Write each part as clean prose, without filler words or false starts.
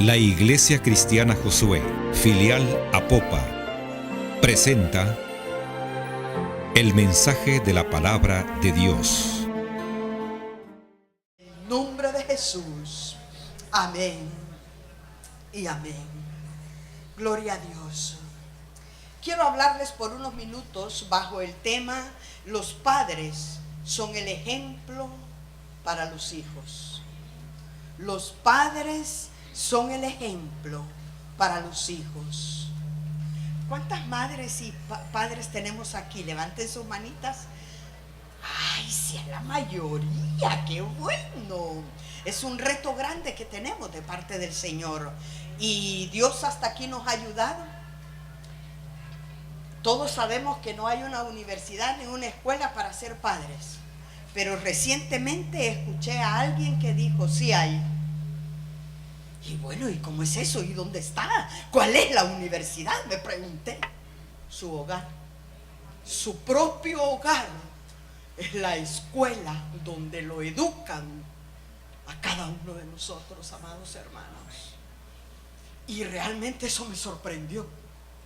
La Iglesia Cristiana Josué, filial Apopa, presenta el mensaje de la palabra de Dios. En el nombre de Jesús, amén y amén. Gloria a Dios. Quiero hablarles por unos minutos bajo el tema: los padres son el ejemplo para los hijos. Los padres son el ejemplo para los hijos. ¿Cuántas madres y padres tenemos aquí? Levanten sus manitas. Ay, sí, es la mayoría, qué bueno. Es un reto grande que tenemos de parte del Señor. Y Dios hasta aquí nos ha ayudado. Todos sabemos que no hay una universidad ni una escuela para ser padres. Pero recientemente escuché a alguien que dijo, sí hay. Y bueno, ¿y cómo es eso? ¿Y dónde está? ¿Cuál es la universidad? Me pregunté. Su hogar. Su propio hogar es la escuela donde lo educan a cada uno de nosotros, amados hermanos. Y realmente eso me sorprendió.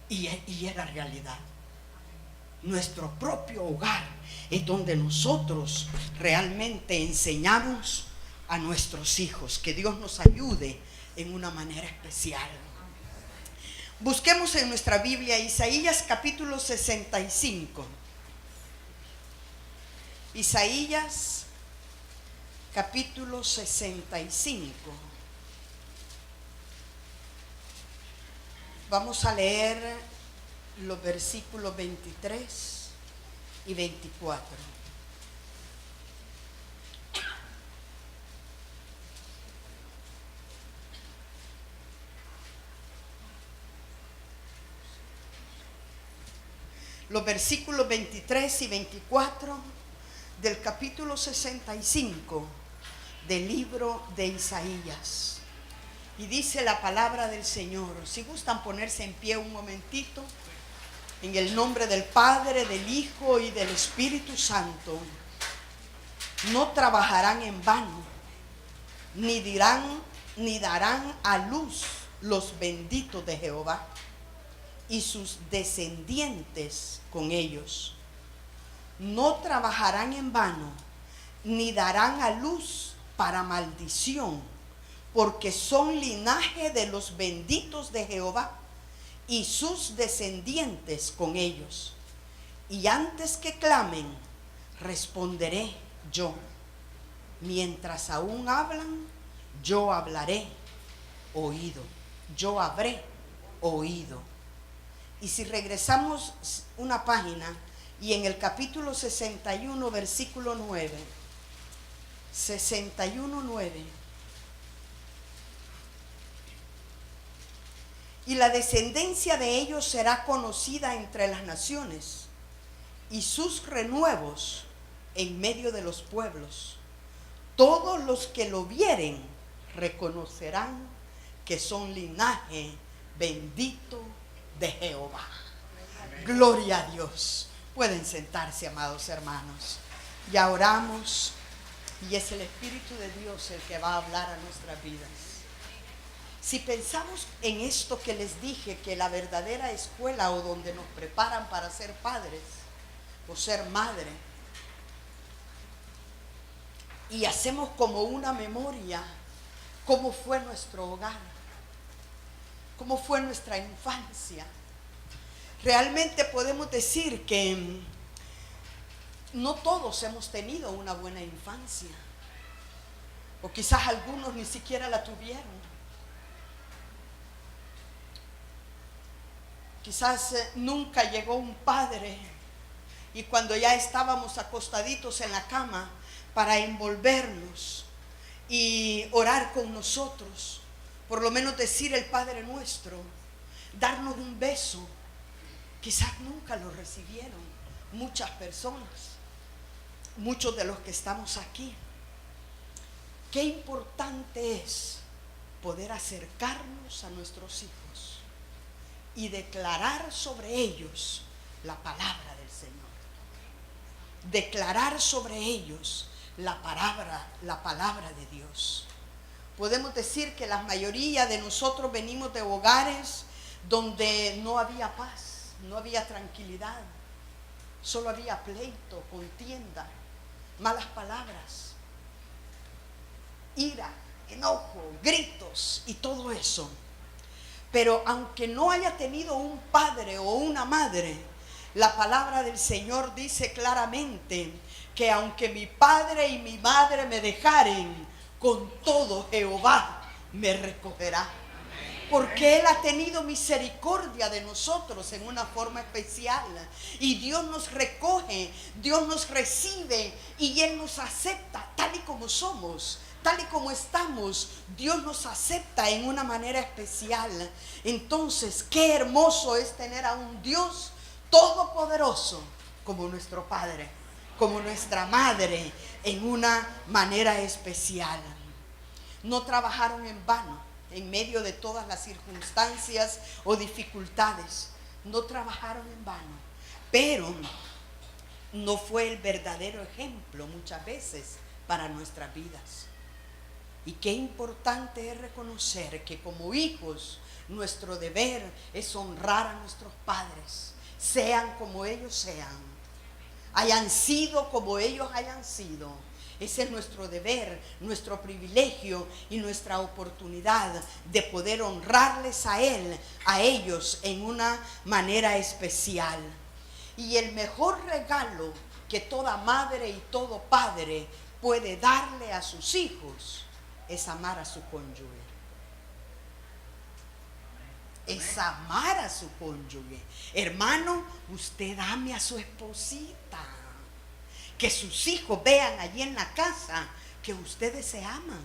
Y es la realidad. Nuestro propio hogar es donde nosotros realmente enseñamos a nuestros hijos. Que Dios nos ayude en una manera especial. Busquemos en nuestra Biblia Isaías capítulo 65. Isaías capítulo 65. Vamos a leer los versículos 23 y 24. Los versículos 23 y 24 del capítulo 65 del libro de Isaías. Y dice la palabra del Señor. Si gustan ponerse en pie un momentito, en el nombre del Padre, del Hijo y del Espíritu Santo. No trabajarán en vano, ni darán a luz los benditos de Jehová, y sus descendientes con ellos. No trabajarán en vano, ni darán a luz para maldición, porque son linaje de los benditos de Jehová, y sus descendientes con ellos. Y antes que clamen, responderé yo. Mientras aún hablan, yo hablaré, oído. Yo habré oído. Y si regresamos una página, y en el capítulo 61, versículo 9, 61:9. Y la descendencia de ellos será conocida entre las naciones, y sus renuevos en medio de los pueblos. Todos los que lo vieren reconocerán que son linaje bendito de Jehová. Gloria a Dios. Pueden sentarse, amados hermanos. Ya oramos, y es el Espíritu de Dios el que va a hablar a nuestras vidas. Si pensamos en esto que les dije, que la verdadera escuela o donde nos preparan para ser padres o ser madre, y hacemos como una memoria, cómo fue nuestro hogar, cómo fue nuestra infancia, realmente podemos decir que no todos hemos tenido una buena infancia, o quizás algunos ni siquiera la tuvieron. Quizás nunca llegó un padre, y cuando ya estábamos acostaditos en la cama para envolvernos y orar con nosotros, por lo menos decir el Padre Nuestro, darnos un beso, quizás nunca lo recibieron muchas personas, muchos de los que estamos aquí. Qué importante es poder acercarnos a nuestros hijos y declarar sobre ellos la palabra del Señor. Declarar sobre ellos la palabra de Dios. Podemos decir que la mayoría de nosotros venimos de hogares donde no había paz, no había tranquilidad, solo había pleito, contienda, malas palabras, ira, enojo, gritos y todo eso. Pero aunque no haya tenido un padre o una madre, la palabra del Señor dice claramente que aunque mi padre y mi madre me dejaren, con todo Jehová me recogerá. Porque Él ha tenido misericordia de nosotros en una forma especial. Y Dios nos recoge, Dios nos recibe y Él nos acepta tal y como somos. Tal y como estamos, Dios nos acepta en una manera especial. Entonces, qué hermoso es tener a un Dios todopoderoso como nuestro Padre, como nuestra Madre, en una manera especial. No trabajaron en vano en medio de todas las circunstancias o dificultades. No trabajaron en vano, pero no fue el verdadero ejemplo muchas veces para nuestras vidas. Y qué importante es reconocer que como hijos nuestro deber es honrar a nuestros padres, sean como ellos sean, hayan sido como ellos hayan sido. Ese es nuestro deber, nuestro privilegio y nuestra oportunidad de poder honrarles a ellos en una manera especial. Y el mejor regalo que toda madre y todo padre puede darle a sus hijos es amar a su cónyuge. Es amar a su cónyuge. Hermano, usted ame a su esposita. Que sus hijos vean allí en la casa que ustedes se aman,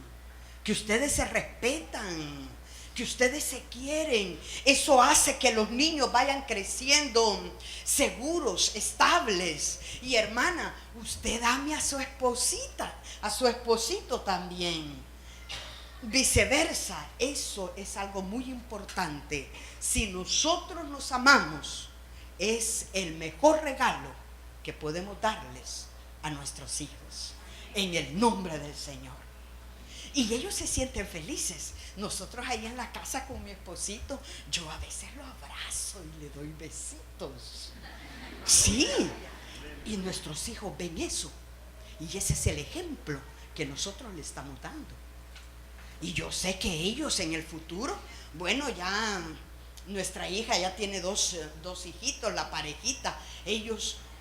que ustedes se respetan, que ustedes se quieren. Eso hace que los niños vayan creciendo seguros, estables. Y hermana, usted ame a su esposita, a su esposito también. Viceversa, eso es algo muy importante. Si nosotros nos amamos, es el mejor regalo que podemos darles a nuestros hijos, en el nombre del Señor. Y ellos se sienten felices. Nosotros ahí en la casa con mi esposito, yo a veces lo abrazo y le doy besitos. Sí, y nuestros hijos ven eso. Y ese es el ejemplo que nosotros le estamos dando. Y yo sé que ellos en el futuro, bueno, ya nuestra hija ya tiene dos hijitos, la parejita.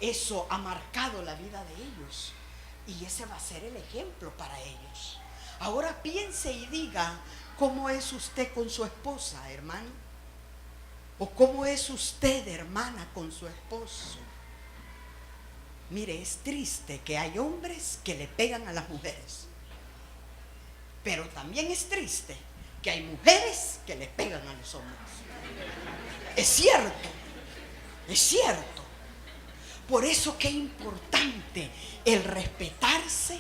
Eso ha marcado la vida de ellos. Y ese va a ser el ejemplo para ellos. Ahora piense y diga, ¿cómo es usted con su esposa, hermano? ¿O cómo es usted, hermana, con su esposo? Mire, es triste que hay hombres que le pegan a las mujeres. Pero también es triste que hay mujeres que le pegan a los hombres. Es cierto, es cierto. Por eso qué importante el respetarse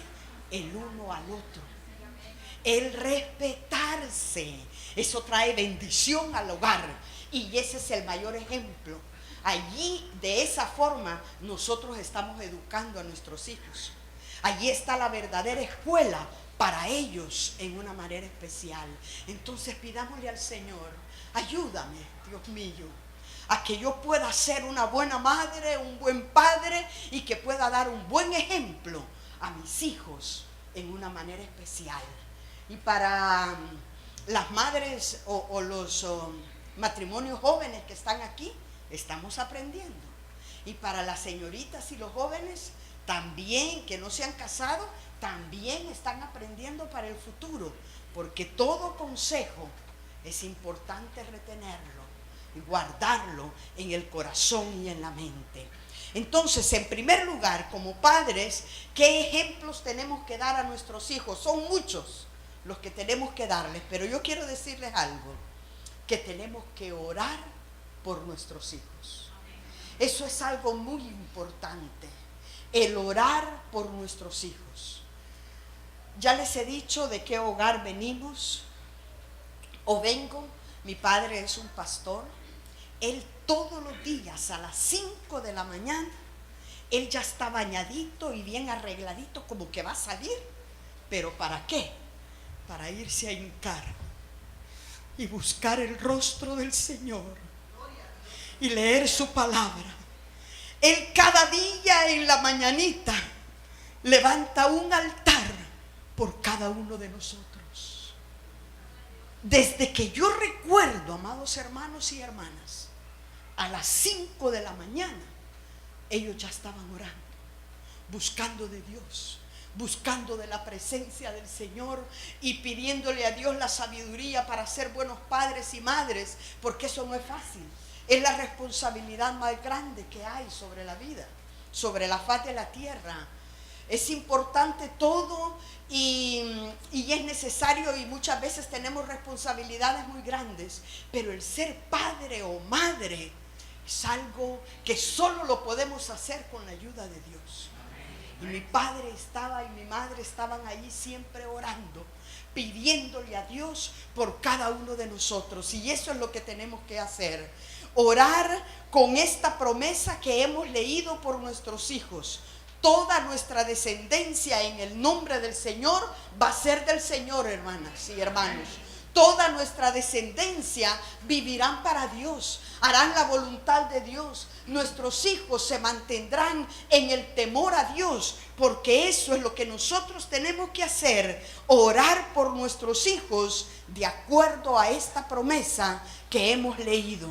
el uno al otro. El respetarse, eso trae bendición al hogar. Y ese es el mayor ejemplo. Allí, de esa forma, nosotros estamos educando a nuestros hijos. Allí está la verdadera escuela para ellos en una manera especial. Entonces pidámosle al Señor, ayúdame, Dios mío, a que yo pueda ser una buena madre, un buen padre y que pueda dar un buen ejemplo a mis hijos en una manera especial. Y para las madres o los matrimonios jóvenes que están aquí, estamos aprendiendo. Y para las señoritas y los jóvenes también que no se han casado, también están aprendiendo para el futuro, porque todo consejo es importante retenerlo y guardarlo en el corazón y en la mente. Entonces, en primer lugar, como padres, ¿qué ejemplos tenemos que dar a nuestros hijos? Son muchos los que tenemos que darles, pero yo quiero decirles algo, que tenemos que orar por nuestros hijos. Eso es algo muy importante, el orar por nuestros hijos. Ya les he dicho de qué hogar venimos o vengo. Mi padre es un pastor. Él todos los días a las 5 de la mañana, él ya está bañadito y bien arregladito, como que va a salir. ¿Pero para qué? para irse a hincar y buscar el rostro del Señor y leer su palabra. Él cada día en la mañanita levanta un altar por cada uno de nosotros. Desde que yo recuerdo, amados hermanos y hermanas, a las 5 de la mañana, ellos ya estaban orando, buscando de Dios, buscando de la presencia del Señor y pidiéndole a Dios la sabiduría para ser buenos padres y madres, porque eso no es fácil. Es la responsabilidad más grande que hay sobre la vida, sobre la faz de la tierra. Es importante todo y es necesario, y muchas veces tenemos responsabilidades muy grandes, pero el ser padre o madre es algo que solo lo podemos hacer con la ayuda de Dios. Y mi padre estaba y mi madre estaban allí siempre orando, pidiéndole a Dios por cada uno de nosotros. Y eso es lo que tenemos que hacer. Orar con esta promesa que hemos leído por nuestros hijos. Toda nuestra descendencia en el nombre del Señor va a ser del Señor, hermanas y hermanos. Toda nuestra descendencia vivirán para Dios, harán la voluntad de Dios. Nuestros hijos se mantendrán en el temor a Dios, porque eso es lo que nosotros tenemos que hacer, orar por nuestros hijos de acuerdo a esta promesa que hemos leído.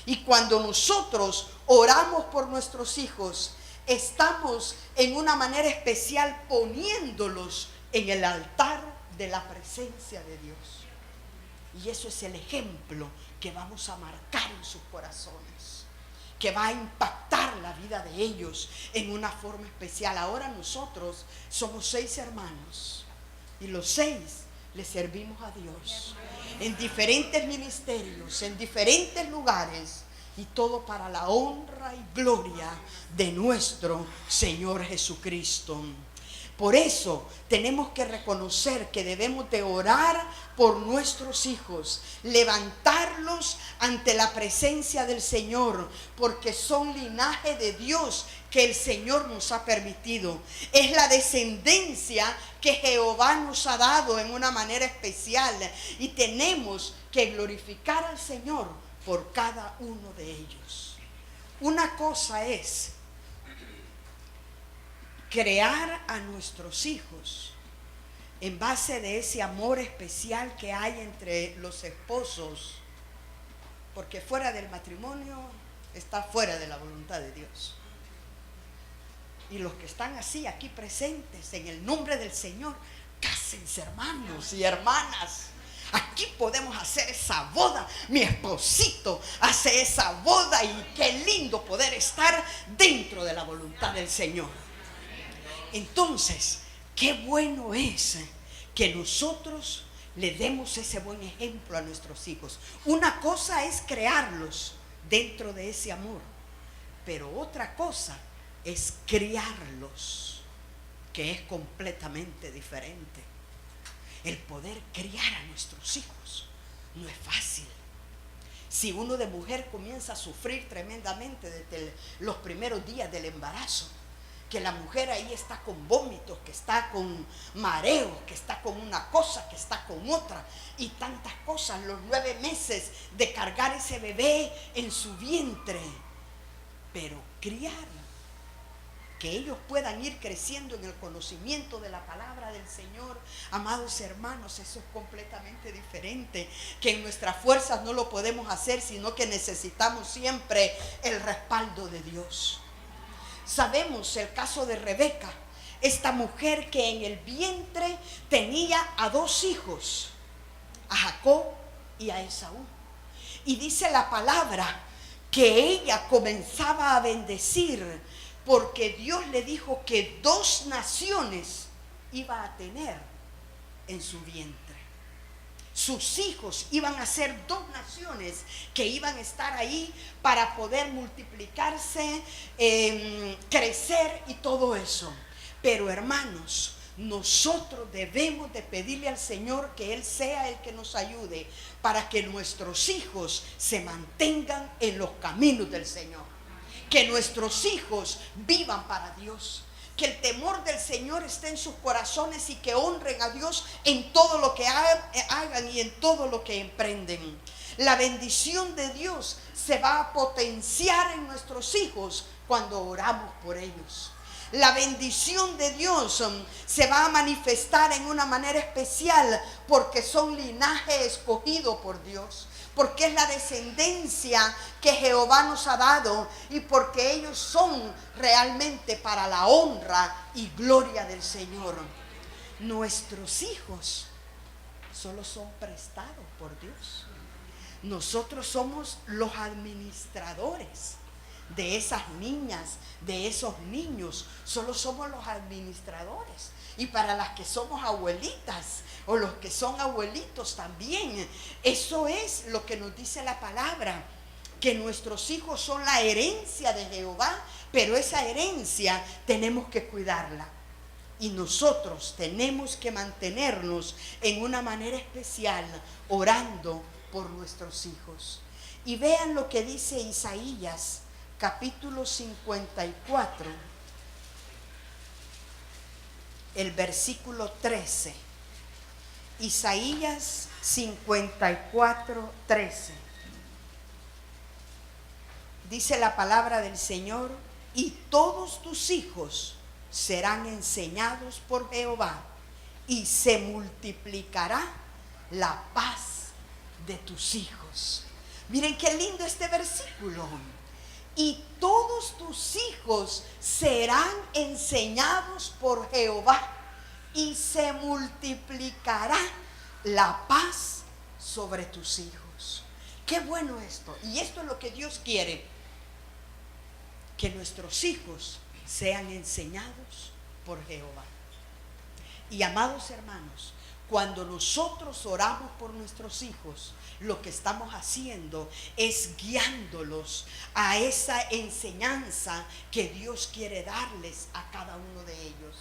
Y cuando nosotros oramos por nuestros hijos, estamos en una manera especial poniéndolos en el altar de la presencia de Dios. Y eso es el ejemplo que vamos a marcar en sus corazones, que va a impactar la vida de ellos en una forma especial. Ahora nosotros somos 6 hermanos y los 6 le servimos a Dios en diferentes ministerios, en diferentes lugares, y todo para la honra y gloria de nuestro Señor Jesucristo. Por eso tenemos que reconocer que debemos de orar por nuestros hijos, levantarlos ante la presencia del Señor, porque son linaje de Dios que el Señor nos ha permitido. Es la descendencia que Jehová nos ha dado en una manera especial, y tenemos que glorificar al Señor por cada uno de ellos. Una cosa es crear a nuestros hijos en base de ese amor especial que hay entre los esposos, porque fuera del matrimonio está fuera de la voluntad de Dios. Y los que están así aquí presentes, en el nombre del Señor, cásense, hermanos y hermanas. Aquí podemos hacer esa boda. Mi esposito hace esa boda, y qué lindo poder estar dentro de la voluntad del Señor. Entonces, qué bueno es que nosotros le demos ese buen ejemplo a nuestros hijos. Una cosa es crearlos dentro de ese amor, pero otra cosa es criarlos, que es completamente diferente. El poder criar a nuestros hijos no es fácil. Si uno de mujer comienza a sufrir tremendamente desde los primeros días del embarazo, que la mujer ahí está con vómitos, que está con mareos, que está con una cosa, que está con otra, y tantas cosas, los 9 meses de cargar ese bebé en su vientre. Pero criar, que ellos puedan ir creciendo en el conocimiento de la palabra del Señor, amados hermanos, eso es completamente diferente, que en nuestras fuerzas no lo podemos hacer, sino que necesitamos siempre el respaldo de Dios. Sabemos el caso de Rebeca, esta mujer que en el vientre tenía a 2 hijos, a Jacob y a Esaú. Y dice la palabra que ella comenzaba a bendecir, porque Dios le dijo que 2 naciones iba a tener en su vientre. Sus hijos iban a ser 2 naciones que iban a estar ahí para poder multiplicarse, crecer y todo eso. Pero hermanos, nosotros debemos de pedirle al Señor que Él sea el que nos ayude para que nuestros hijos se mantengan en los caminos del Señor. Que nuestros hijos vivan para Dios. que el temor del Señor esté en sus corazones y que honren a Dios en todo lo que hagan y en todo lo que emprenden. La bendición de Dios se va a potenciar en nuestros hijos cuando oramos por ellos. La bendición de Dios se va a manifestar en una manera especial porque son linaje escogido por Dios, porque es la descendencia que Jehová nos ha dado y porque ellos son realmente para la honra y gloria del Señor. Nuestros hijos solo son prestados por Dios. Nosotros somos los administradores de esas niñas, de esos niños. Solo somos los administradores. Y para las que somos abuelitas o los que son abuelitos también, eso es lo que nos dice la palabra, que nuestros hijos son la herencia de Jehová, pero esa herencia tenemos que cuidarla. Y nosotros tenemos que mantenernos en una manera especial orando por nuestros hijos. Y vean lo que dice Isaías capítulo 54, el versículo 13. Isaías 54, 13. Dice la palabra del Señor: y todos tus hijos serán enseñados por Jehová, y se multiplicará la paz de tus hijos. Miren qué lindo este versículo. Y todos tus hijos serán enseñados por Jehová, y se multiplicará la paz sobre tus hijos. Qué bueno esto. Y esto es lo que Dios quiere, que nuestros hijos sean enseñados por Jehová. Y amados hermanos, cuando nosotros oramos por nuestros hijos, lo que estamos haciendo es guiándolos a esa enseñanza que Dios quiere darles a cada uno de ellos.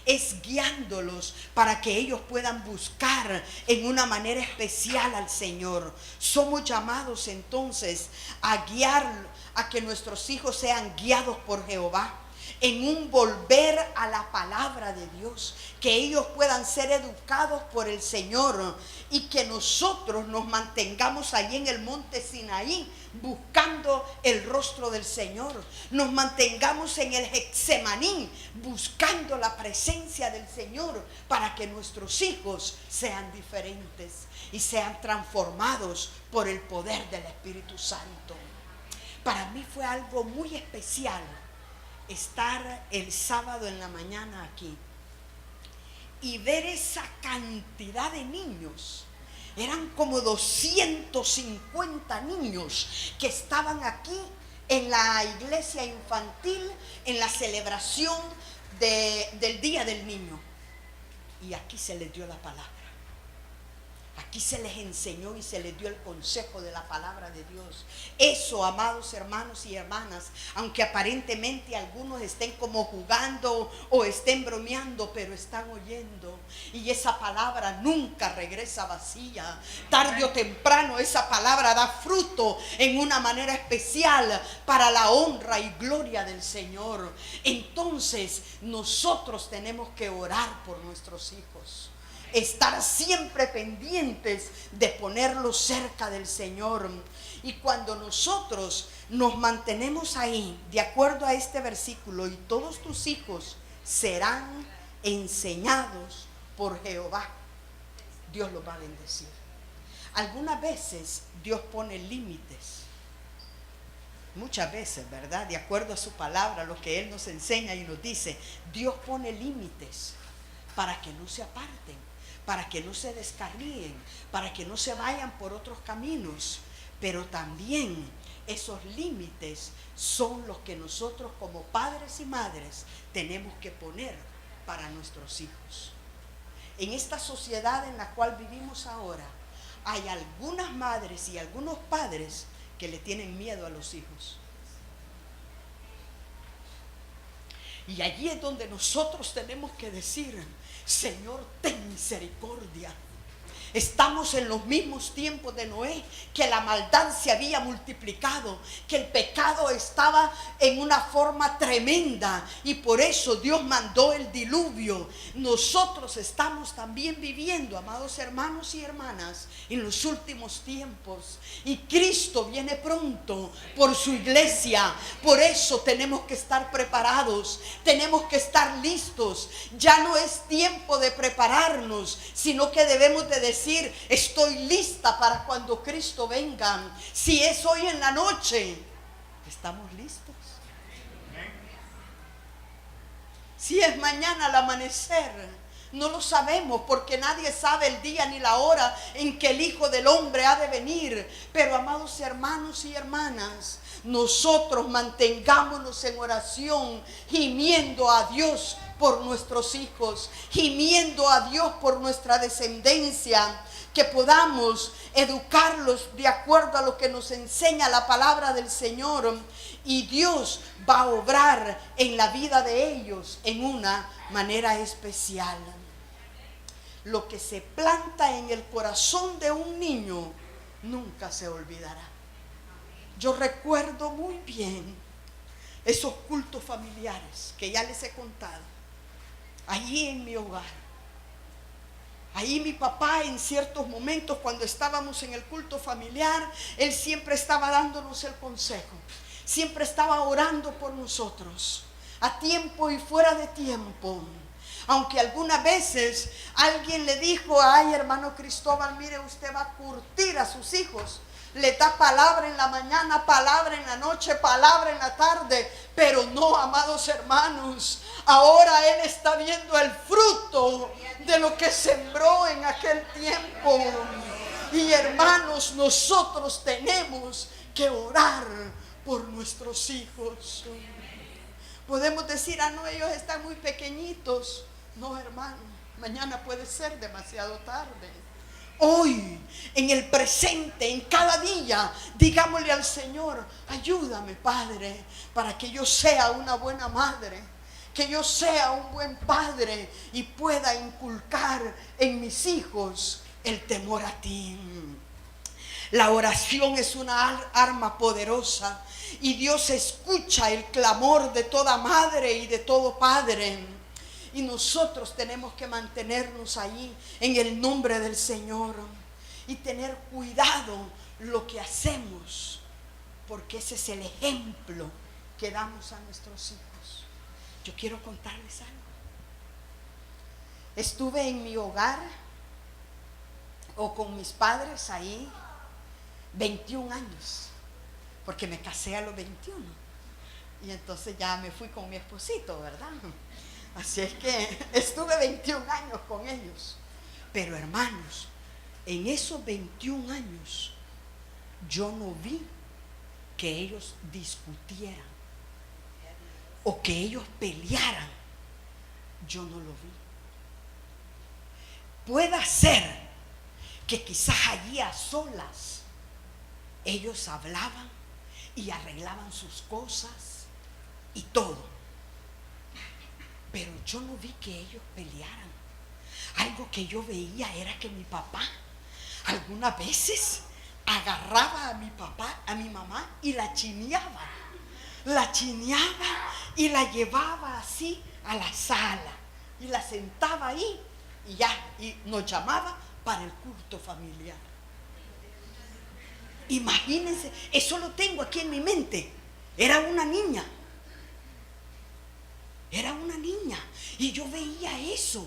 Es guiándolos para que ellos puedan buscar en una manera especial al Señor. Somos llamados entonces a guiar, a que nuestros hijos sean guiados por Jehová, en un volver a la palabra de Dios, que ellos puedan ser educados por el Señor y que nosotros nos mantengamos allí en el monte Sinaí buscando el rostro del Señor, nos mantengamos en el Getsemaní buscando la presencia del Señor, para que nuestros hijos sean diferentes y sean transformados por el poder del Espíritu Santo. Para mí fue algo muy especial estar el sábado en la mañana aquí y ver esa cantidad de niños. Eran como 250 niños que estaban aquí en la iglesia infantil, en la celebración del Día del Niño. Y aquí se les dio la palabra. Aquí se les enseñó y se les dio el consejo de la palabra de Dios. Eso, amados hermanos y hermanas, aunque aparentemente algunos estén como jugando o estén bromeando, pero están oyendo. Y esa palabra nunca regresa vacía. Tarde o temprano esa palabra da fruto en una manera especial para la honra y gloria del Señor. Entonces nosotros tenemos que orar por nuestros hijos, estar siempre pendientes de ponerlos cerca del Señor. Y cuando nosotros nos mantenemos ahí, de acuerdo a este versículo, y todos tus hijos serán enseñados por Jehová, Dios los va a bendecir. Algunas veces Dios pone límites, muchas veces, ¿verdad? De acuerdo a su palabra, lo que Él nos enseña y nos dice, Dios pone límites para que no se aparten, para que no se descarríen, para que no se vayan por otros caminos. Pero también esos límites son los que nosotros como padres y madres tenemos que poner para nuestros hijos. En esta sociedad en la cual vivimos ahora, hay algunas madres y algunos padres que le tienen miedo a los hijos. Y allí es donde nosotros tenemos que decir, Señor, ten misericordia. Estamos en los mismos tiempos de Noé, que la maldad se había multiplicado, que el pecado estaba en una forma tremenda y por eso Dios mandó el diluvio. Nosotros estamos también viviendo, amados hermanos y hermanas, en los últimos tiempos y Cristo viene pronto por su iglesia. Por eso tenemos que estar preparados, tenemos que estar listos. Ya no es tiempo de prepararnos, sino que debemos de decir: estoy lista para cuando Cristo venga. Si es hoy en la noche, estamos listos. Si es mañana al amanecer, no lo sabemos, porque nadie sabe el día ni la hora en que el Hijo del Hombre ha de venir. Pero amados hermanos y hermanas, nosotros mantengámonos en oración, gimiendo a Dios por nuestros hijos, gimiendo a Dios por nuestra descendencia, que podamos educarlos de acuerdo a lo que nos enseña la palabra del Señor, y Dios va a obrar en la vida de ellos en una manera especial. Lo que se planta en el corazón de un niño nunca se olvidará. Yo recuerdo muy bien esos cultos familiares que ya les he contado, allí en mi hogar. Ahí mi papá, en ciertos momentos cuando estábamos en el culto familiar, él siempre estaba dándonos el consejo, siempre estaba orando por nosotros, a tiempo y fuera de tiempo. Aunque algunas veces alguien le dijo: ay, hermano Cristóbal, mire, usted va a curtir a sus hijos. Le da palabra en la mañana, palabra en la noche, palabra en la tarde. Pero no, amados hermanos, ahora él está viendo el fruto de lo que sembró en aquel tiempo. Y hermanos, nosotros tenemos que orar por nuestros hijos. Podemos decir: ah, no, ellos están muy pequeñitos. No, hermano, mañana puede ser demasiado tarde. Hoy, en el presente, en cada día, digámosle al Señor: ayúdame, Padre, para que yo sea una buena madre, que yo sea un buen padre y pueda inculcar en mis hijos el temor a ti. La oración es una arma poderosa y Dios escucha el clamor de toda madre y de todo padre. Y nosotros tenemos que mantenernos ahí en el nombre del Señor y tener cuidado lo que hacemos, porque ese es el ejemplo que damos a nuestros hijos. Yo quiero contarles algo. Estuve en mi hogar o con mis padres ahí 21 años, porque me casé a los 21 y entonces ya me fui con mi esposito, ¿verdad? Así es que estuve 21 años con ellos. Pero hermanos, en esos 21 años yo no vi que ellos discutieran o que ellos pelearan. Yo no lo vi. Puede ser que quizás allí a solas ellos hablaban y arreglaban sus cosas y todo. Pero yo no vi que ellos pelearan. Algo que yo veía era que mi papá algunas veces agarraba a mi papá, a mi mamá, y la chineaba. La chineaba y la llevaba así a la sala y la sentaba ahí y ya, y nos llamaba para el culto familiar. Imagínense, eso lo tengo aquí en mi mente. Era una niña. Era una niña y yo veía eso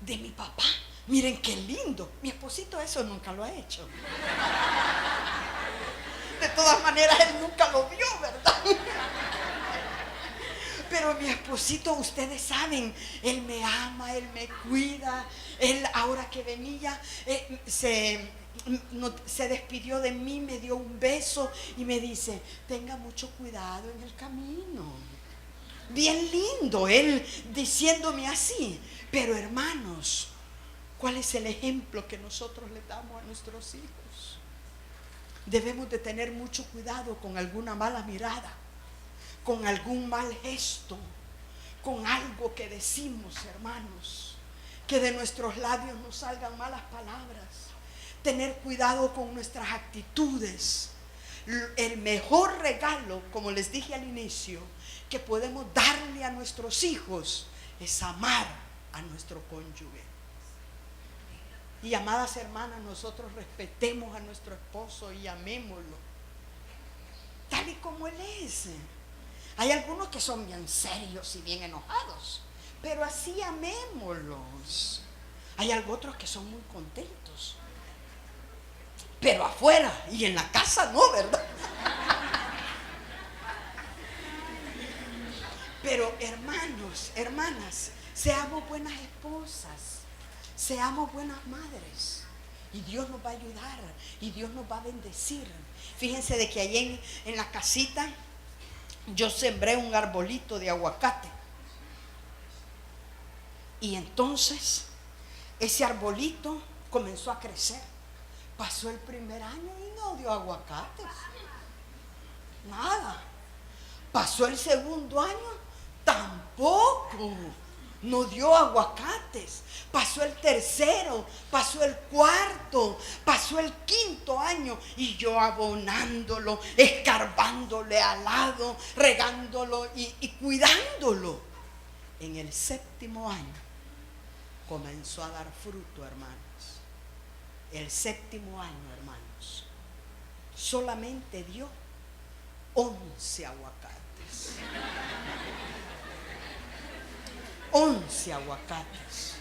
de mi papá. Miren qué lindo. Mi esposito eso nunca lo ha hecho. De todas maneras, él nunca lo vio, ¿verdad? Pero mi esposito, ustedes saben, él me ama, él me cuida. Él, ahora que venía, se despidió de mí, me dio un beso y me dice: tenga mucho cuidado en el camino. Bien lindo él diciéndome así. Pero hermanos, ¿cuál es el ejemplo que nosotros le damos a nuestros hijos? Debemos de tener mucho cuidado con alguna mala mirada, con algún mal gesto, con algo que decimos, hermanos, que de nuestros labios no salgan malas palabras. Tener cuidado con nuestras actitudes. El mejor regalo, como les dije al inicio, que podemos darle a nuestros hijos es amar a nuestro cónyuge. Y amadas hermanas, nosotros respetemos a nuestro esposo y amémoslo tal y como él es. Hay algunos que son bien serios y bien enojados, pero así amémoslos. Hay otros que son muy contentos, pero afuera y en la casa no, ¿verdad? Pero hermanos, hermanas, seamos buenas esposas, seamos buenas madres, y Dios nos va a ayudar y Dios nos va a bendecir. Fíjense de que allí en la casita yo sembré un arbolito de aguacate, y entonces ese arbolito comenzó a crecer. Pasó el primer año y no dio aguacates, nada. Pasó el segundo año, tampoco, no dio aguacates. Pasó el tercero, pasó el cuarto, pasó el quinto año, y yo abonándolo, escarbándole al lado, regándolo y cuidándolo. En el séptimo año comenzó a dar fruto, hermanos. El séptimo año, hermanos, solamente dio 11 aguacates. 11 aguacates.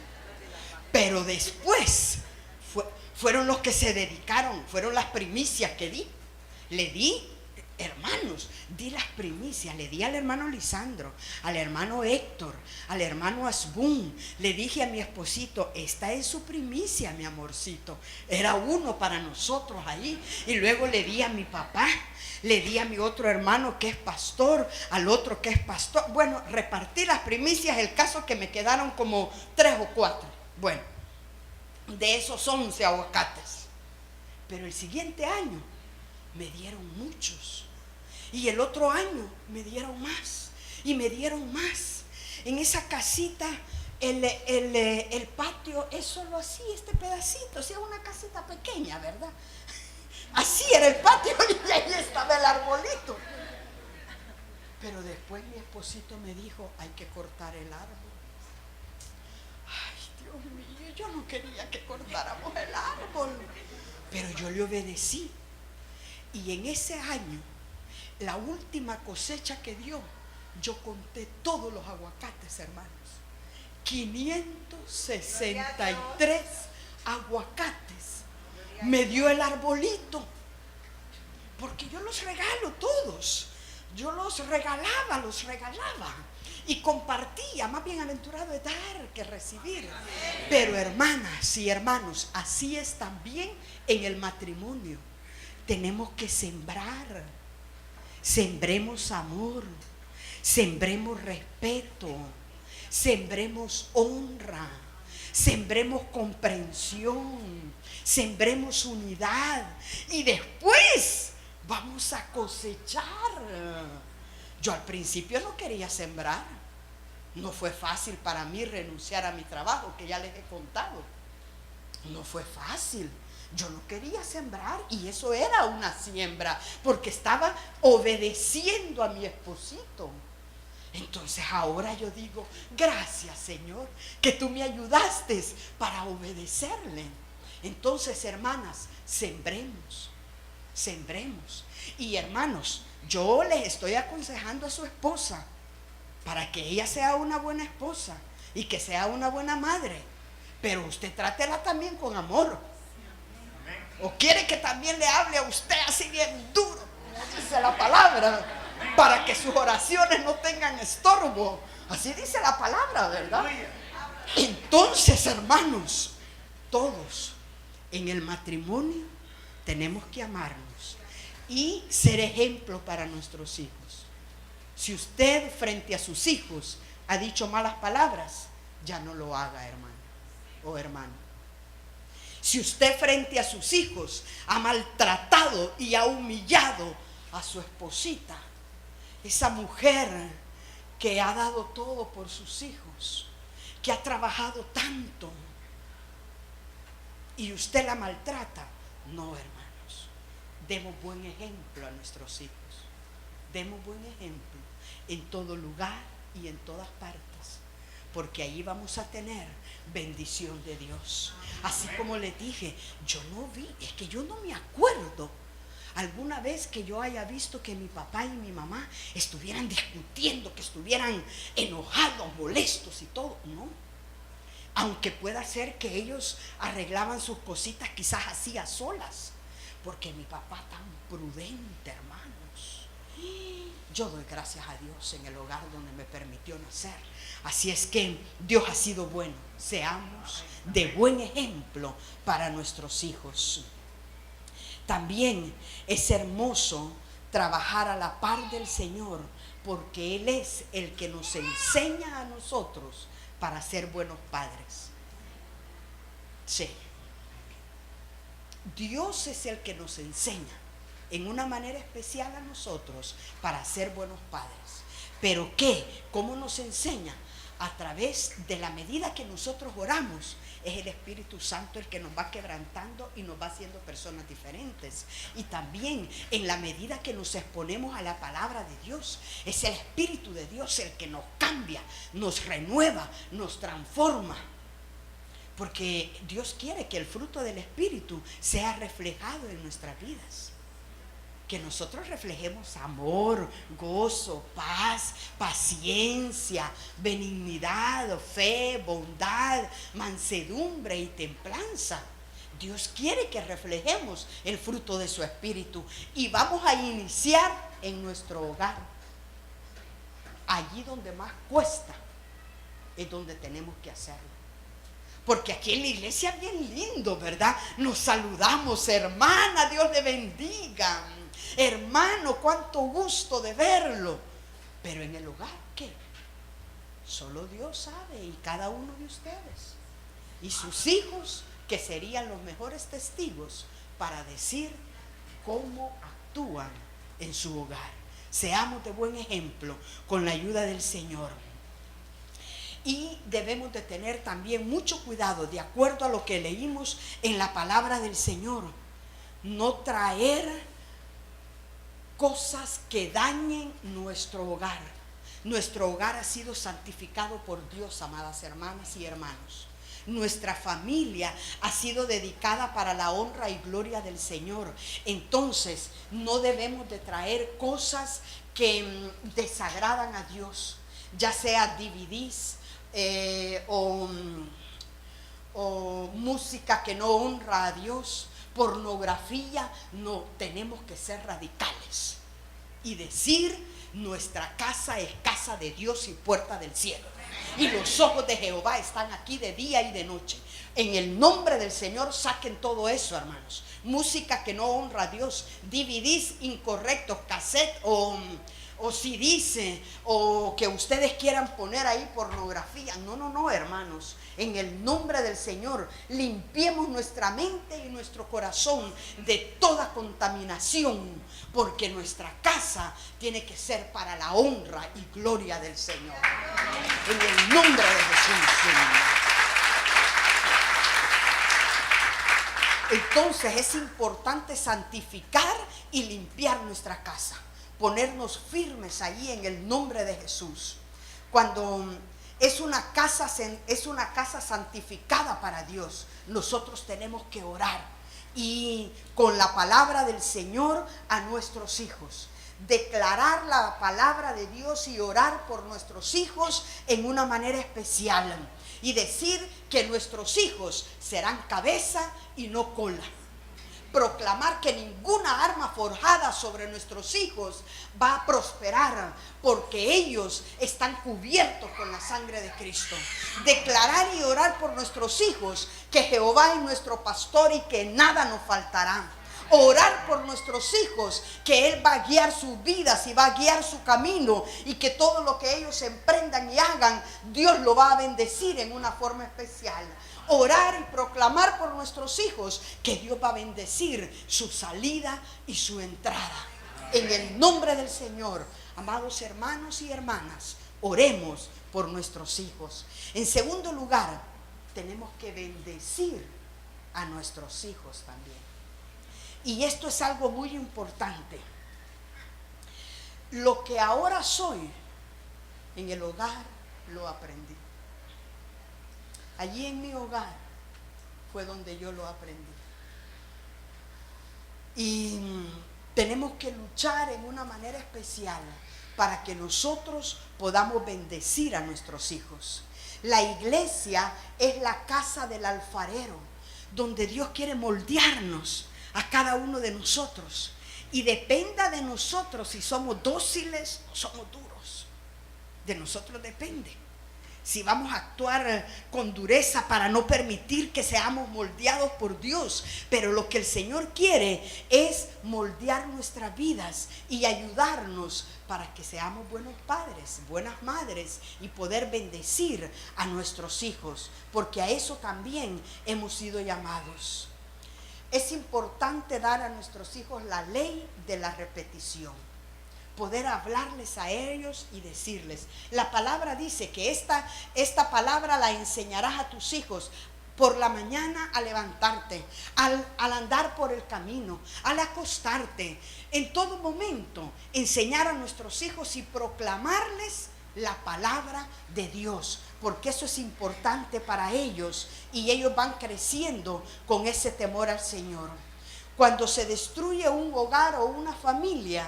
Pero después fueron los que se dedicaron, fueron las primicias que di. Le di, hermanos, di las primicias. Le di al hermano Lisandro, al hermano Héctor, al hermano Asbun. Le dije a mi esposito: esta es su primicia, mi amorcito. Era uno para nosotros ahí. Y luego le di a mi papá, le di a mi otro hermano que es pastor, al otro que es pastor. Bueno, repartí las primicias. El caso que me quedaron como 3 o 4. Bueno, de esos 11 aguacates. Pero el siguiente año me dieron muchos. Y el otro año me dieron más. Y me dieron más. En esa casita, el patio es solo así, este pedacito. O sea, una casita pequeña, ¿verdad? Así era el patio y ahí estaba el arbolito. Pero después mi esposito me dijo: hay que cortar el árbol. Ay, Dios mío, yo no quería que cortáramos el árbol, pero yo le obedecí. Y en ese año, la última cosecha que dio, yo conté todos los aguacates, hermanos. 563 aguacates me dio el arbolito, porque yo los regalo todos. Yo los regalaba y compartía. Más bienaventurado es dar que recibir. Pero hermanas y hermanos, así es también en el matrimonio. Tenemos que sembrar. Sembremos amor, sembremos respeto, sembremos honra, sembremos comprensión, sembremos unidad, y después vamos a cosechar. Yo al principio no quería sembrar. No fue fácil para mí renunciar a mi trabajo, que ya les he contado. No fue fácil. Yo no quería sembrar, y eso era una siembra, porque estaba obedeciendo a mi esposito. Entonces ahora yo digo: gracias, Señor, que tú me ayudaste para obedecerle. Entonces, hermanas, sembremos. Y hermanos, yo les estoy aconsejando a su esposa para que ella sea una buena esposa y que sea una buena madre, pero usted trátela también con amor. ¿O quiere que también le hable a usted así bien duro, como dice la palabra, para que sus oraciones no tengan estorbo? Así dice la palabra, ¿verdad? Entonces, hermanos, todos en el matrimonio tenemos que amarnos y ser ejemplo para nuestros hijos. Si usted frente a sus hijos ha dicho malas palabras, ya no lo haga, hermano o hermano. Si usted frente a sus hijos ha maltratado y ha humillado a su esposita, esa mujer que ha dado todo por sus hijos, que ha trabajado tanto y usted la maltrata. No, hermanos, demos buen ejemplo a nuestros hijos. Demos buen ejemplo en todo lugar y en todas partes, porque ahí vamos a tener bendición de Dios. Así como les dije, yo no vi, es que yo no me acuerdo alguna vez que yo haya visto que mi papá y mi mamá estuvieran discutiendo, que estuvieran enojados, molestos y todo. No. Aunque pueda ser que ellos arreglaban sus cositas quizás así a solas, porque mi papá tan prudente, hermanos. Yo doy gracias a Dios en el hogar donde me permitió nacer. Así es que Dios ha sido bueno. Seamos de buen ejemplo para nuestros hijos. También es hermoso trabajar a la par del Señor, porque Él es el que nos enseña a nosotros para ser buenos padres. Sí. Dios es el que nos enseña en una manera especial a nosotros para ser buenos padres. ¿Pero qué? ¿Cómo nos enseña? A través de la medida que nosotros oramos, es el Espíritu Santo el que nos va quebrantando y nos va haciendo personas diferentes. Y también en la medida que nos exponemos a la palabra de Dios, es el Espíritu de Dios el que nos cambia, nos renueva, nos transforma. Porque Dios quiere que el fruto del Espíritu sea reflejado en nuestras vidas. Que nosotros reflejemos amor, gozo, paz, paciencia, benignidad, fe, bondad, mansedumbre y templanza. Dios quiere que reflejemos el fruto de su Espíritu. Y vamos a iniciar en nuestro hogar. Allí donde más cuesta es donde tenemos que hacerlo. Porque aquí en la iglesia es bien lindo, ¿verdad? Nos saludamos, hermana, Dios le bendiga. Hermano, cuánto gusto de verlo. Pero en el hogar, ¿qué? Solo Dios sabe, y cada uno de ustedes. Y sus hijos, que serían los mejores testigos para decir cómo actúan en su hogar. Seamos de buen ejemplo con la ayuda del Señor. Y debemos de tener también mucho cuidado, de acuerdo a lo que leímos en la palabra del Señor. No traer cosas que dañen nuestro hogar. Nuestro hogar ha sido santificado por Dios, amadas hermanas y hermanos. Nuestra familia ha sido dedicada para la honra y gloria del Señor. Entonces, no debemos de traer cosas que desagradan a Dios, ya sea DVDs o música que no honra a Dios, pornografía. No, tenemos que ser radicales y decir: nuestra casa es casa de Dios y puerta del cielo, y los ojos de Jehová están aquí de día y de noche. En el nombre del Señor, saquen todo eso, hermanos. Música que no honra a Dios, DVDs incorrectos, cassette o CDs, o que ustedes quieran poner ahí pornografía. No, hermanos. En el nombre del Señor, limpiemos nuestra mente y nuestro corazón de toda contaminación, porque nuestra casa tiene que ser para la honra y gloria del Señor. En el nombre de Jesús. Entonces es importante santificar y limpiar nuestra casa, ponernos firmes ahí en el nombre de Jesús. Cuando es una casa santificada para Dios, nosotros tenemos que orar y con la palabra del Señor a nuestros hijos, declarar la palabra de Dios y orar por nuestros hijos en una manera especial, y decir que nuestros hijos serán cabeza y no cola. Proclamar que ninguna arma forjada sobre nuestros hijos va a prosperar, porque ellos están cubiertos con la sangre de Cristo. Declarar y orar por nuestros hijos que Jehová es nuestro pastor y que nada nos faltará. Orar por nuestros hijos que Él va a guiar sus vidas y va a guiar su camino, y que todo lo que ellos emprendan y hagan, Dios lo va a bendecir en una forma especial. Orar y proclamar por nuestros hijos que Dios va a bendecir su salida y su entrada. En el nombre del Señor, amados hermanos y hermanas, oremos por nuestros hijos. En segundo lugar, tenemos que bendecir a nuestros hijos también. Y esto es algo muy importante. Lo que ahora soy en el hogar lo aprendí. Allí en mi hogar fue donde yo lo aprendí. Y tenemos que luchar en una manera especial para que nosotros podamos bendecir a nuestros hijos. La iglesia es la casa del alfarero, donde Dios quiere moldearnos a cada uno de nosotros. Y dependa de nosotros si somos dóciles o somos duros. De nosotros depende. Si vamos a actuar con dureza para no permitir que seamos moldeados por Dios. Pero lo que el Señor quiere es moldear nuestras vidas y ayudarnos para que seamos buenos padres, buenas madres y poder bendecir a nuestros hijos. Porque a eso también hemos sido llamados. Es importante dar a nuestros hijos la ley de la repetición. Poder hablarles a ellos y decirles. La palabra dice que esta palabra la enseñarás a tus hijos por la mañana al levantarte, al andar por el camino, al acostarte. En todo momento enseñar a nuestros hijos y proclamarles la palabra de Dios, porque eso es importante para ellos y ellos van creciendo con ese temor al Señor. Cuando se destruye un hogar o una familia,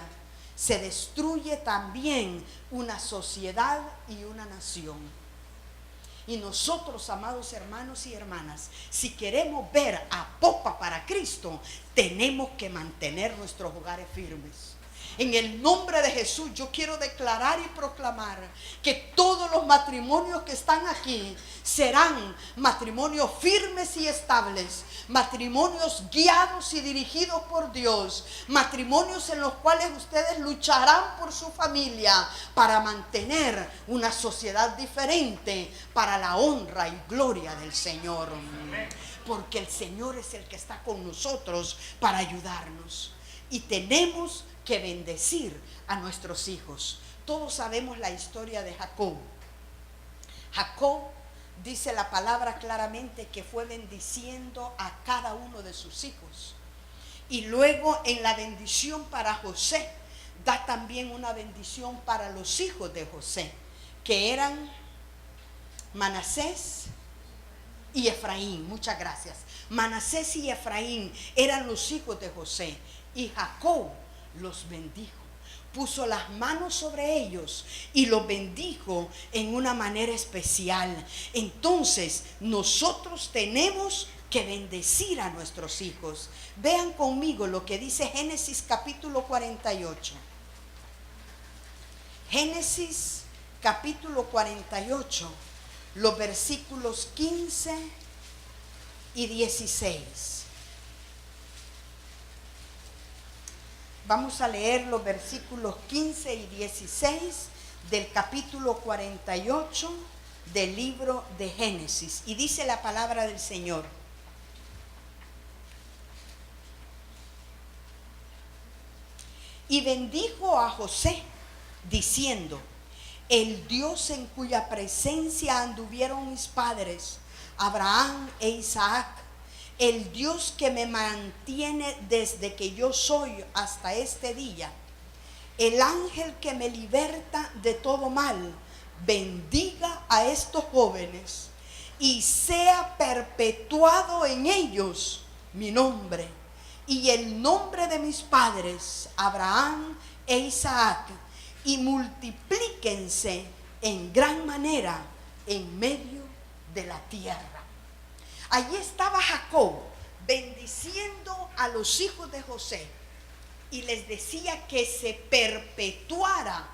se destruye también una sociedad y una nación. Y nosotros, amados hermanos y hermanas, si queremos ver a popa para Cristo, tenemos que mantener nuestros hogares firmes. En el nombre de Jesús yo quiero declarar y proclamar que todos los matrimonios que están aquí serán matrimonios firmes y estables, matrimonios guiados y dirigidos por Dios, matrimonios en los cuales ustedes lucharán por su familia para mantener una sociedad diferente para la honra y gloria del Señor. Porque el Señor es el que está con nosotros para ayudarnos. Y tenemos que bendecir a nuestros hijos. Todos sabemos la historia de Jacob. Jacob, dice la palabra claramente, que fue bendiciendo a cada uno de sus hijos. Y luego en la bendición para José, da también una bendición para los hijos de José, que eran Manasés y Efraín. Muchas gracias. Manasés y Efraín eran los hijos de José. Y Jacob los bendijo, puso las manos sobre ellos y los bendijo en una manera especial. Entonces nosotros tenemos que bendecir a nuestros hijos. Vean conmigo lo que dice Génesis capítulo 48. Génesis capítulo 48, los versículos 15 y 16. Vamos a leer los versículos 15 y 16 del capítulo 48 del libro de Génesis. Y dice la palabra del Señor: y bendijo a José, diciendo: el Dios en cuya presencia anduvieron mis padres, Abraham e Isaac, el Dios que me mantiene desde que yo soy hasta este día, el ángel que me liberta de todo mal, bendiga a estos jóvenes y sea perpetuado en ellos mi nombre y el nombre de mis padres, Abraham e Isaac, y multiplíquense en gran manera en medio de la tierra. Allí estaba Jacob bendiciendo a los hijos de José y les decía que se perpetuara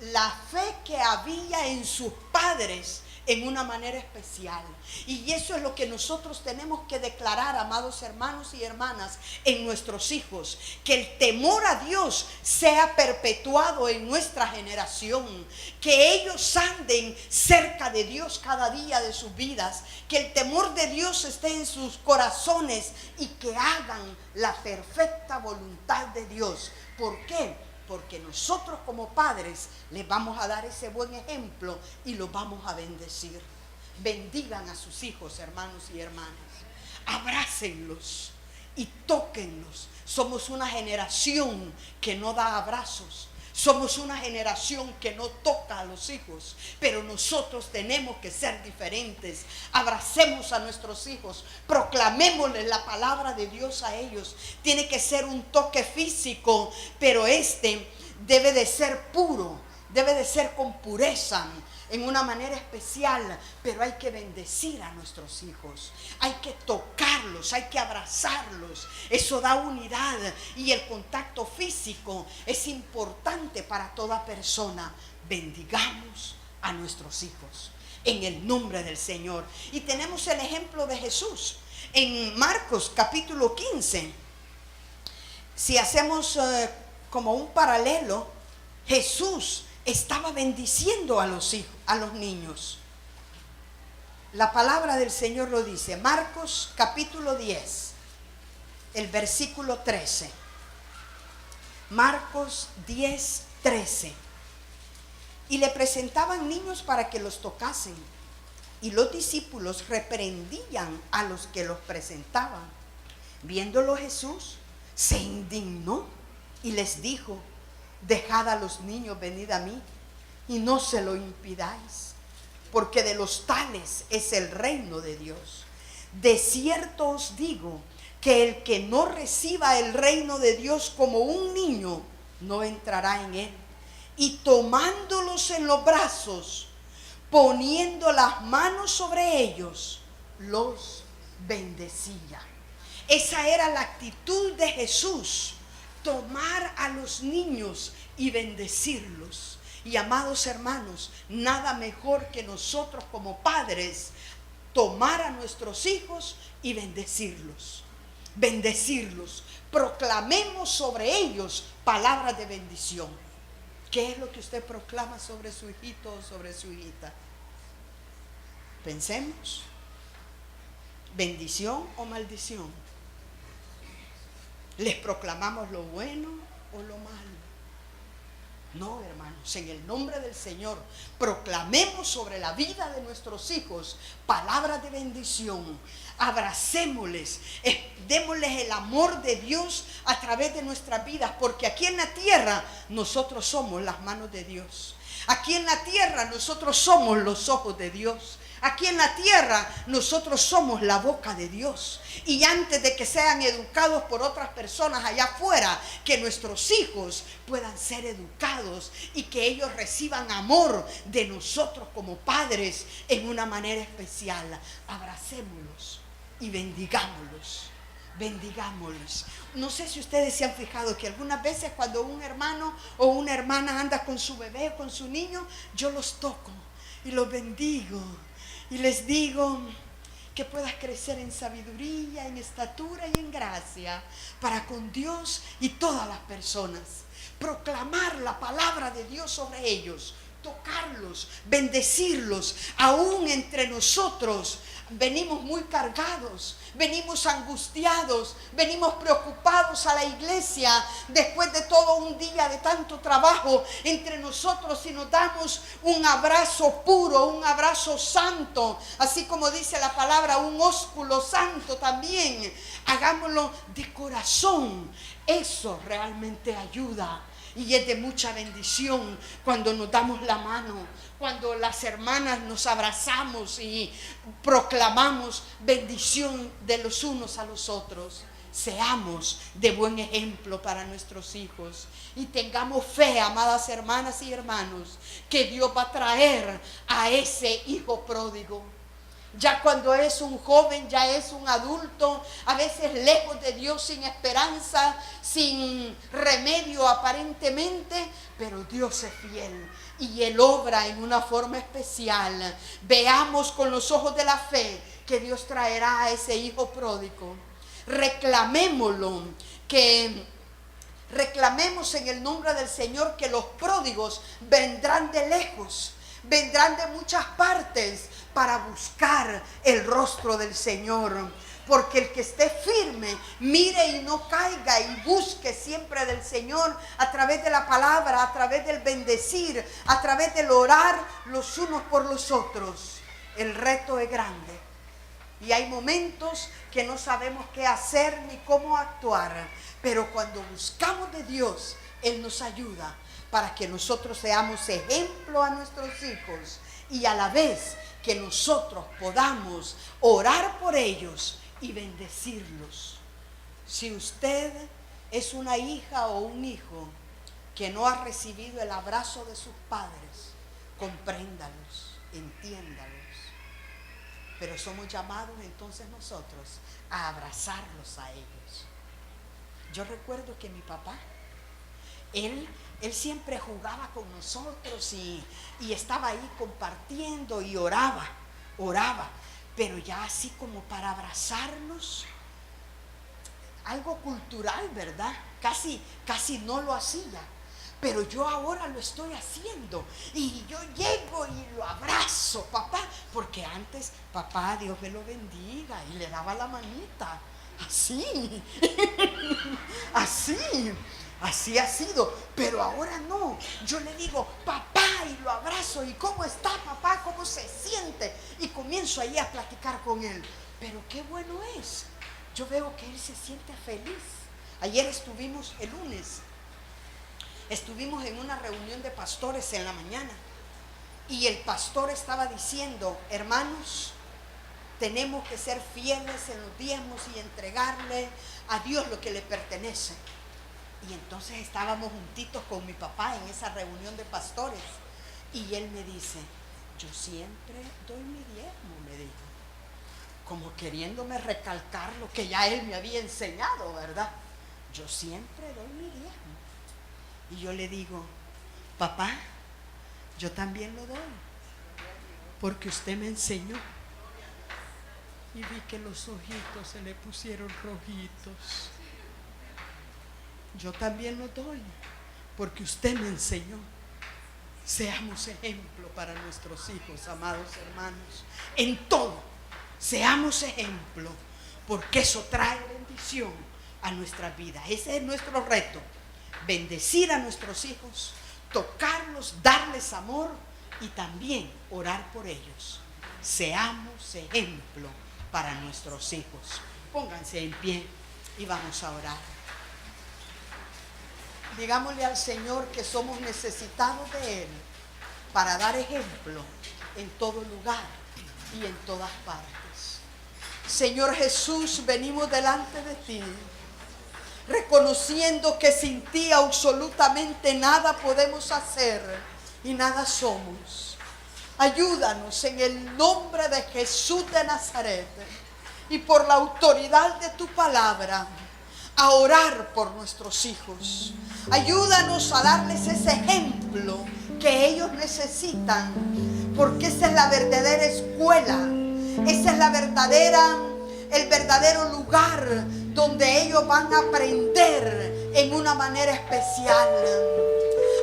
la fe que había en sus padres en una manera especial. Y eso es lo que nosotros tenemos que declarar, amados hermanos y hermanas, en nuestros hijos. Que el temor a Dios sea perpetuado en nuestra generación. Que ellos anden cerca de Dios cada día de sus vidas. Que el temor de Dios esté en sus corazones y que hagan la perfecta voluntad de Dios. ¿Por qué? porque nosotros como padres les vamos a dar ese buen ejemplo y los vamos a bendecir. Bendigan a sus hijos, hermanos y hermanas. Abrácenlos y tóquenlos. Somos una generación que no da abrazos. Somos una generación que no toca a los hijos, pero nosotros tenemos que ser diferentes. Abracemos a nuestros hijos, proclamémosles la palabra de Dios a ellos. Tiene que ser un toque físico, pero debe de ser puro, debe de ser con pureza, en una manera especial, pero hay que bendecir a nuestros hijos, hay que tocarlos, hay que abrazarlos. Eso da unidad, y el contacto físico es importante para toda persona. Bendigamos a nuestros hijos en el nombre del Señor. Y tenemos el ejemplo de Jesús en Marcos capítulo 15. Si hacemos como un paralelo, Jesús estaba bendiciendo a los hijos, a los niños. La palabra del Señor lo dice, Marcos capítulo 10, el versículo 13. Marcos 10, 13. Y le presentaban niños para que los tocasen, y los discípulos reprendían a los que los presentaban. Viéndolo Jesús, se indignó y les dijo: dejad a los niños venid a mí, y no se lo impidáis, porque de los tales es el reino de Dios. De cierto os digo que el que no reciba el reino de Dios como un niño, no entrará en él. Y tomándolos en los brazos, poniendo las manos sobre ellos, los bendecía. Esa era la actitud de Jesús: tomar a los niños y bendecirlos. Y amados hermanos, nada mejor que nosotros como padres tomar a nuestros hijos y bendecirlos. Bendecirlos. Proclamemos sobre ellos palabras de bendición. ¿Qué es lo que usted proclama sobre su hijito o sobre su hijita? Pensemos. ¿Bendición o maldición? ¿Les proclamamos lo bueno o lo malo? No, hermanos, en el nombre del Señor, proclamemos sobre la vida de nuestros hijos palabras de bendición. Abracémosles, démosles el amor de Dios a través de nuestras vidas, porque aquí en la tierra nosotros somos las manos de Dios. Aquí en la tierra nosotros somos los ojos de Dios. Aquí en la tierra nosotros somos la boca de Dios. Y antes de que sean educados por otras personas allá afuera, que nuestros hijos puedan ser educados y que ellos reciban amor de nosotros como padres en una manera especial. Abracémoslos y bendigámoslos. Bendigámoslos. No sé si ustedes se han fijado que algunas veces cuando un hermano o una hermana anda con su bebé o con su niño, yo los toco y los bendigo. Y les digo que puedas crecer en sabiduría, en estatura y en gracia para con Dios y todas las personas. Proclamar la palabra de Dios sobre ellos, tocarlos, bendecirlos. Aún entre nosotros venimos muy cargados, venimos angustiados, venimos preocupados a la iglesia después de todo un día de tanto trabajo entre nosotros, y nos damos un abrazo puro, un abrazo santo, así como dice la palabra, un ósculo santo también. Hagámoslo de corazón. Eso realmente ayuda. Y es de mucha bendición cuando nos damos la mano, cuando las hermanas nos abrazamos y proclamamos bendición de los unos a los otros. Seamos de buen ejemplo para nuestros hijos y tengamos fe, amadas hermanas y hermanos, que Dios va a traer a ese hijo pródigo. Ya cuando es un joven, ya es un adulto, a veces lejos de Dios, sin esperanza, sin remedio aparentemente, pero Dios es fiel y Él obra en una forma especial. Veamos con los ojos de la fe que Dios traerá a ese hijo pródigo. Reclamémoslo, reclamemos en el nombre del Señor que los pródigos vendrán de lejos, vendrán de muchas partes para buscar el rostro del Señor, Porque el que esté firme, mire y no caiga, y busque siempre del Señor a través de la palabra, a través del bendecir, a través del orar los unos por los otros. El reto es grande y hay momentos que no sabemos qué hacer ni cómo actuar, pero cuando buscamos de Dios, Él nos ayuda para que nosotros seamos ejemplo a nuestros hijos y a la vez que nosotros podamos orar por ellos y bendecirlos. Si usted es una hija o un hijo que no ha recibido el abrazo de sus padres, compréndalos, entiéndalos. Pero somos llamados entonces nosotros a abrazarlos a ellos. Yo recuerdo que mi papá, él siempre jugaba con nosotros y estaba ahí compartiendo y oraba, pero ya así como para abrazarnos, algo cultural, ¿verdad? Casi no lo hacía, pero yo ahora lo estoy haciendo y yo llego y lo abrazo, papá, porque antes, papá, Dios me lo bendiga, y le daba la manita, así, así ha sido, pero ahora no. Yo le digo, papá, y lo abrazo, y ¿cómo está, papá? ¿Cómo se siente? Y comienzo ahí a platicar con él. Pero qué bueno es. Yo veo que él se siente feliz. Ayer el lunes, estuvimos en una reunión de pastores en la mañana, y el pastor estaba diciendo, hermanos, tenemos que ser fieles en los diezmos y entregarle a Dios lo que le pertenece. Y entonces estábamos juntitos con mi papá en esa reunión de pastores, y él me dice, yo siempre doy mi diezmo, me dijo, como queriéndome recalcar lo que ya él me había enseñado, ¿verdad? Yo siempre doy mi diezmo. Y yo le digo, papá, yo también lo doy, porque usted me enseñó. Y vi que los ojitos se le pusieron rojitos. Yo también lo doy, porque usted me enseñó. Seamos ejemplo para nuestros hijos, amados hermanos. En todo, seamos ejemplo, porque eso trae bendición a nuestra vida. Ese es nuestro reto. Bendecir a nuestros hijos, tocarlos, darles amor y también orar por ellos. Seamos ejemplo para nuestros hijos. Pónganse en pie y vamos a orar. Digámosle al Señor que somos necesitados de Él para dar ejemplo en todo lugar y en todas partes. Señor Jesús, venimos delante de ti, reconociendo que sin ti absolutamente nada podemos hacer y nada somos. Ayúdanos en el nombre de Jesús de Nazaret y por la autoridad de tu palabra a orar por nuestros hijos. Ayúdanos a darles ese ejemplo que ellos necesitan, porque esa es la verdadera escuela, esa es el verdadero lugar donde ellos van a aprender en una manera especial.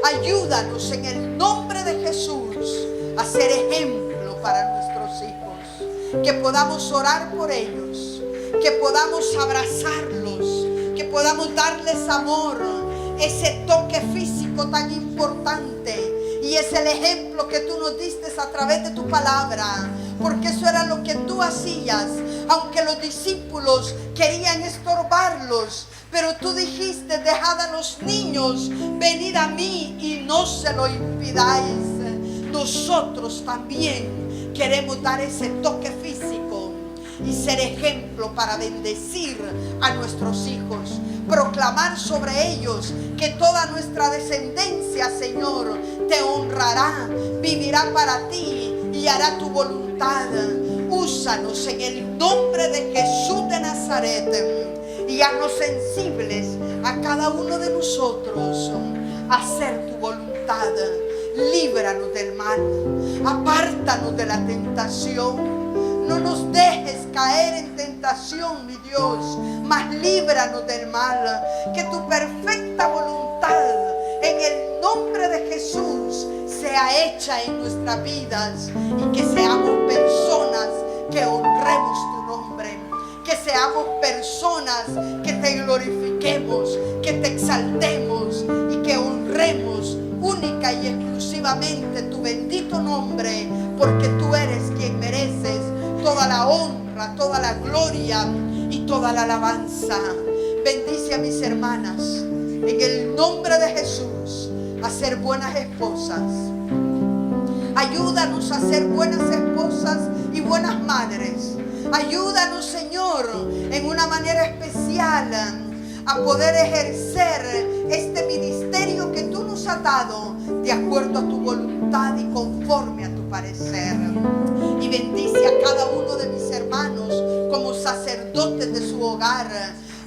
Ayúdanos en el nombre de Jesús a ser ejemplo para nuestros hijos, que podamos orar por ellos, que podamos abrazarlos, que podamos darles amor, ese toque físico tan importante. Y es el ejemplo que tú nos diste a través de tu palabra, porque eso era lo que tú hacías, aunque los discípulos querían estorbarlos, pero tú dijiste, dejad a los niños, venid a mí y no se lo impidáis. Nosotros también queremos dar ese toque físico y ser ejemplo para bendecir a nuestros hijos, proclamar sobre ellos que toda nuestra descendencia, Señor, te honrará, vivirá para ti y hará tu voluntad. Úsanos en el nombre de Jesús de Nazaret y haznos sensibles a cada uno de nosotros a hacer tu voluntad. Líbranos del mal, apártanos de la tentación. No nos dejes caer en tentación, mi Dios, mas líbranos del mal. Que tu perfecta voluntad en el nombre de Jesús sea hecha en nuestras vidas y que seamos personas que honremos tu nombre, que seamos personas que te glorifiquemos, que te exaltemos y que honremos única y exclusivamente tu bendito nombre, porque tú eres quien mereces toda la honra, toda la gloria y toda la alabanza. Bendice a mis hermanas en el nombre de Jesús a ser buenas esposas. Ayúdanos a ser buenas esposas y buenas madres. Ayúdanos, Señor, en una manera especial a poder ejercer este ministerio que tú nos has dado de acuerdo a tu voluntad y conforme a tu parecer. Y bendice a cada uno de mis hermanos como sacerdotes de su hogar,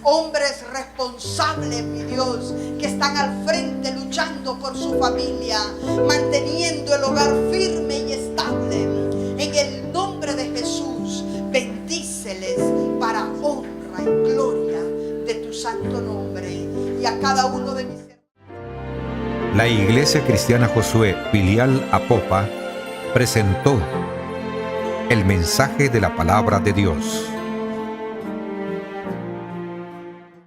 hombres responsables, mi Dios, que están al frente luchando por su familia, manteniendo el hogar firme y estable. En el nombre de Jesús, bendíceles para honra y gloria de tu santo nombre. Y a cada uno de mis hermanos. La Iglesia Cristiana Josué Filial Apopa presentó el mensaje de la palabra de Dios.